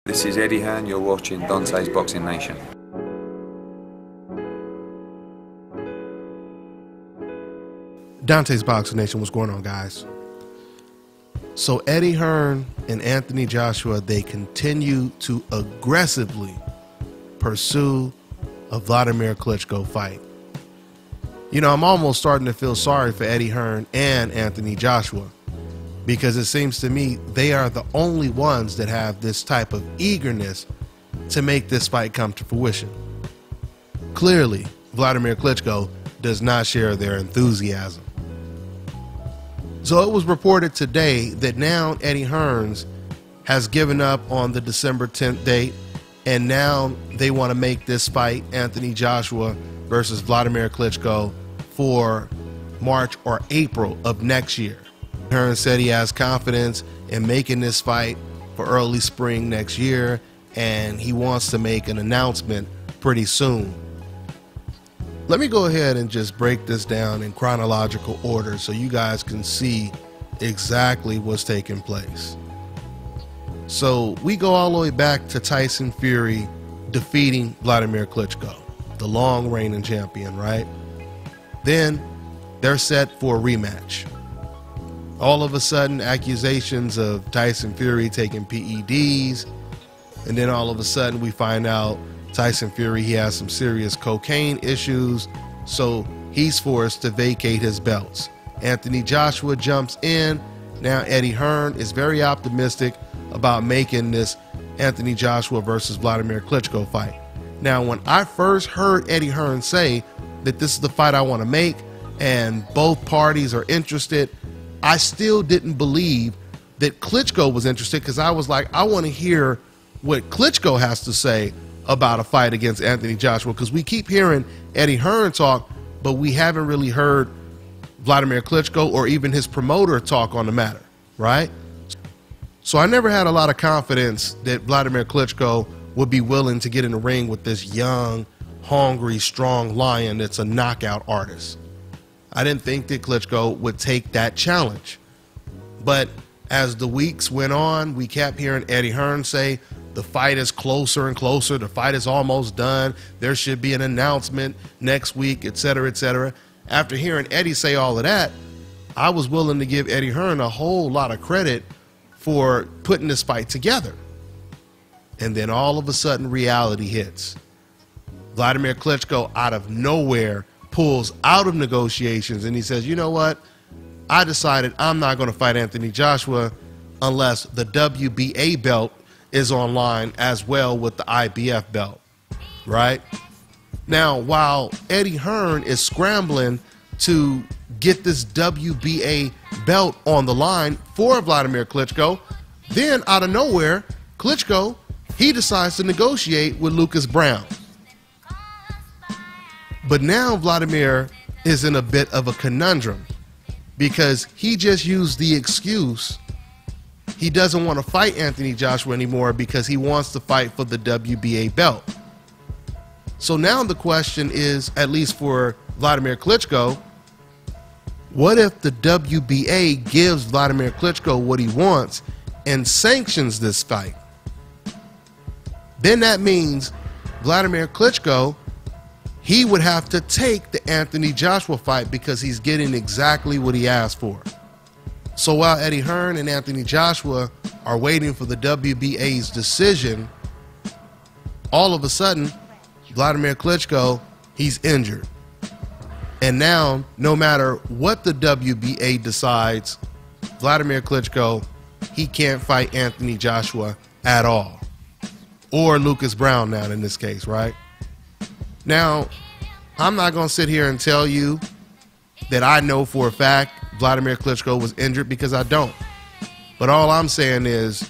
This is Eddie Hearn, you're watching Dante's Boxing Nation. Dante's Boxing Nation, what's going on, guys? So Eddie Hearn and Anthony Joshua, they continue to aggressively pursue a Vladimir Klitschko fight. You know, I'm almost starting to feel sorry for Eddie Hearn and Anthony Joshua, because it seems to me they are the only ones that have this type of eagerness to make this fight come to fruition. Clearly, Vladimir Klitschko does not share their enthusiasm. So it was reported today that now Eddie Hearn has given up on the December 10th date, and now they want to make this fight, Anthony Joshua versus Vladimir Klitschko, for March or April of next year. Hearn said he has confidence in making this fight for early spring next year, and he wants to make an announcement pretty soon. Let me go ahead and just break this down in chronological order so you guys can see exactly what's taking place. So we go all the way back to Tyson Fury defeating Vladimir Klitschko, the long reigning champion, right? Then they're set for a rematch. All of a sudden, accusations of Tyson Fury taking PEDs, and then all of a sudden we find out Tyson Fury, he has some serious cocaine issues, so he's forced to vacate his belts. Anthony Joshua jumps in. Now Eddie Hearn is very optimistic about making this Anthony Joshua versus Vladimir Klitschko fight. Now, when I first heard Eddie Hearn say that this is the fight I want to make and both parties are interested, I still didn't believe that Klitschko was interested, because I was like, I want to hear what Klitschko has to say about a fight against Anthony Joshua, because we keep hearing Eddie Hearn talk, but we haven't really heard Vladimir Klitschko or even his promoter talk on the matter, right? So I never had a lot of confidence that Vladimir Klitschko would be willing to get in the ring with this young, hungry, strong lion that's a knockout artist. I didn't think that Klitschko would take that challenge. But as the weeks went on, we kept hearing Eddie Hearn say the fight is closer and closer, the fight is almost done, there should be an announcement next week, etc., etc. After hearing Eddie say all of that, I was willing to give Eddie Hearn a whole lot of credit for putting this fight together. And then all of a sudden reality hits. Vladimir Klitschko out of nowhere pulls out of negotiations, and he says, you know what, I decided I'm not going to fight Anthony Joshua unless the WBA belt is online as well with the IBF belt, right? Now, while Eddie Hearn is scrambling to get this WBA belt on the line for Vladimir Klitschko, then out of nowhere, Klitschko, he decides to negotiate with Lucas Brown. But now Vladimir is in a bit of a conundrum, because he just used the excuse he doesn't want to fight Anthony Joshua anymore because he wants to fight for the WBA belt. So now the question is, at least for Vladimir Klitschko, what if the WBA gives Vladimir Klitschko what he wants and sanctions this fight? Then that means Vladimir Klitschko, he would have to take the Anthony Joshua fight because he's getting exactly what he asked for. So while Eddie Hearn and Anthony Joshua are waiting for the WBA's decision, all of a sudden, Vladimir Klitschko, he's injured. And now, no matter what the WBA decides, Vladimir Klitschko, he can't fight Anthony Joshua at all. Or Lucas Brown now in this case, right? Now, I'm not going to sit here and tell you that I know for a fact Vladimir Klitschko was injured, because I don't. But all I'm saying is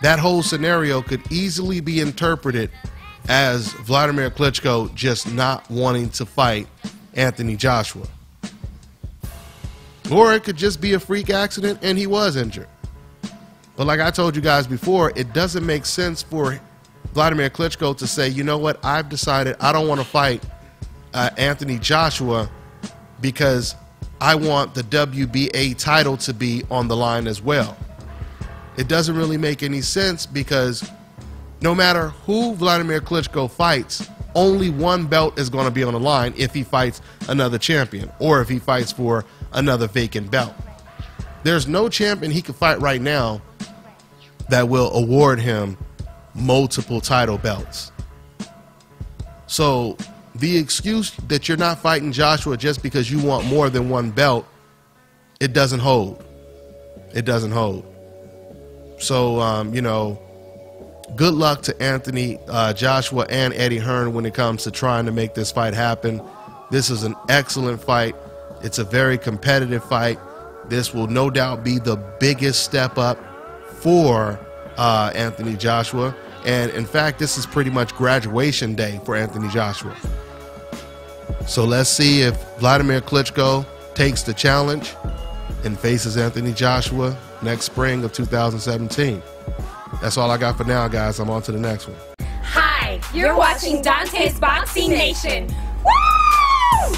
that whole scenario could easily be interpreted as Vladimir Klitschko just not wanting to fight Anthony Joshua. Or it could just be a freak accident and he was injured. But like I told you guys before, it doesn't make sense for Vladimir Klitschko to say, you know what, I've decided I don't want to fight Anthony Joshua because I want the WBA title to be on the line as well. It doesn't really make any sense, because no matter who Vladimir Klitschko fights, only one belt is going to be on the line if he fights another champion or if he fights for another vacant belt. There's no champion he can fight right now that will award him multiple title belts. So the excuse that you're not fighting Joshua just because you want more than one belt, it doesn't hold. It doesn't hold. So, you know, good luck to Anthony Joshua and Eddie Hearn when it comes to trying to make this fight happen. This is an excellent fight. It's a very competitive fight. This will no doubt be the biggest step up for Anthony Joshua. And in fact, this is pretty much graduation day for Anthony Joshua. So let's see if Vladimir Klitschko takes the challenge and faces Anthony Joshua next spring of 2017. That's all I got for now, guys. I'm on to the next one. Hi, you're watching Dante's Boxing Nation. Woo!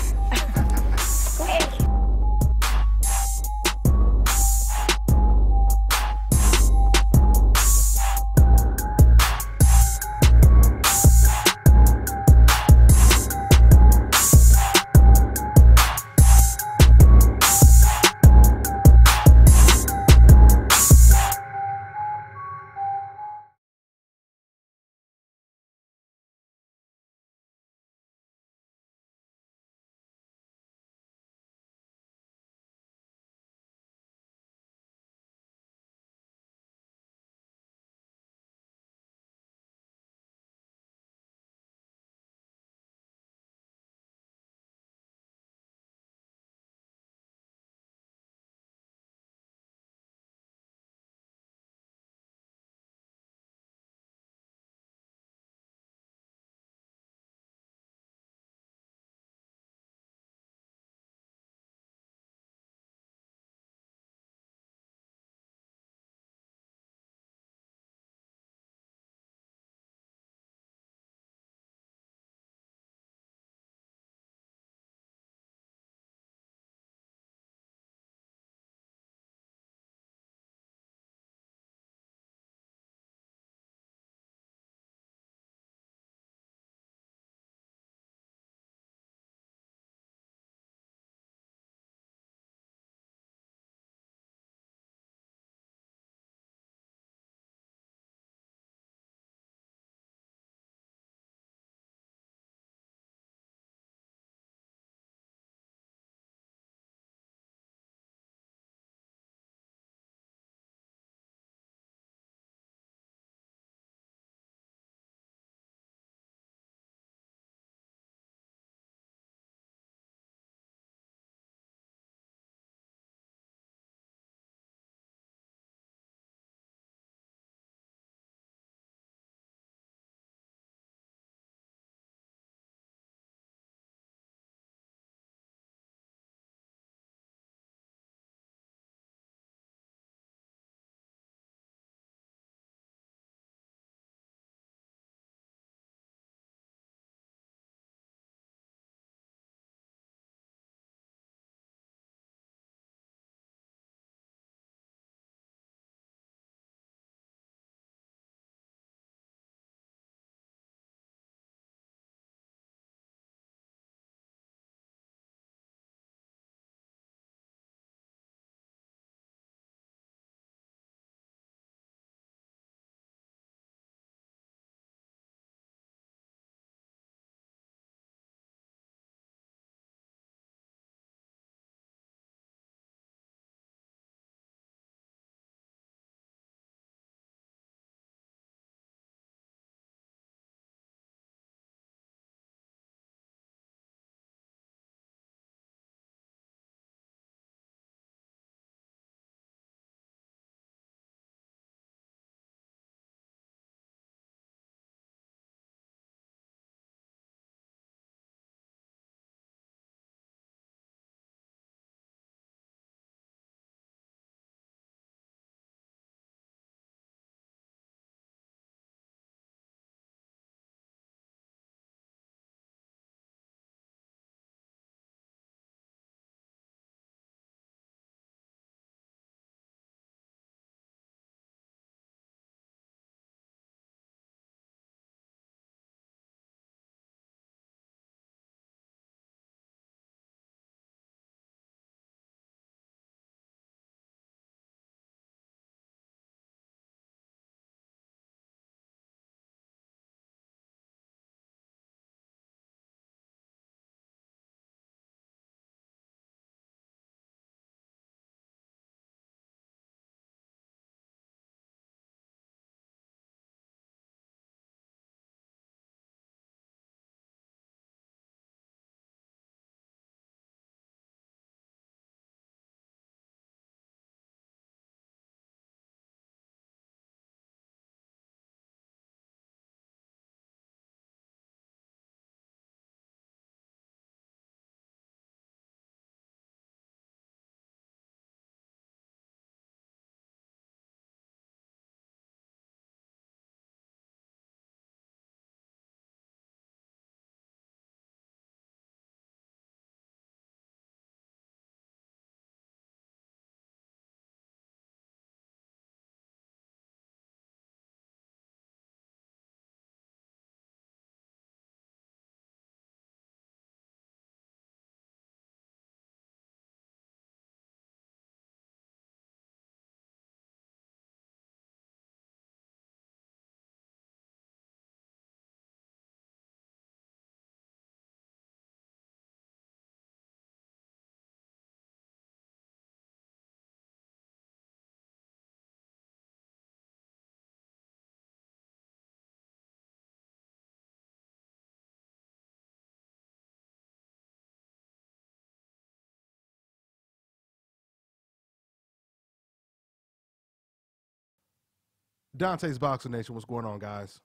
Dante's Boxing Nation, what's going on, guys?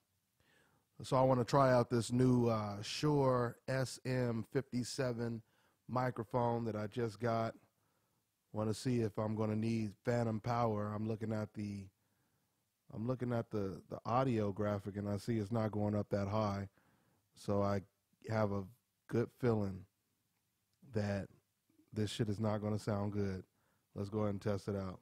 So I want to try out this new Shure SM57 microphone that I just got. Want to see if I'm going to need phantom power. I'm looking at the audio graphic, and I see it's not going up that high. So I have a good feeling that this shit is not going to sound good. Let's go ahead and test it out.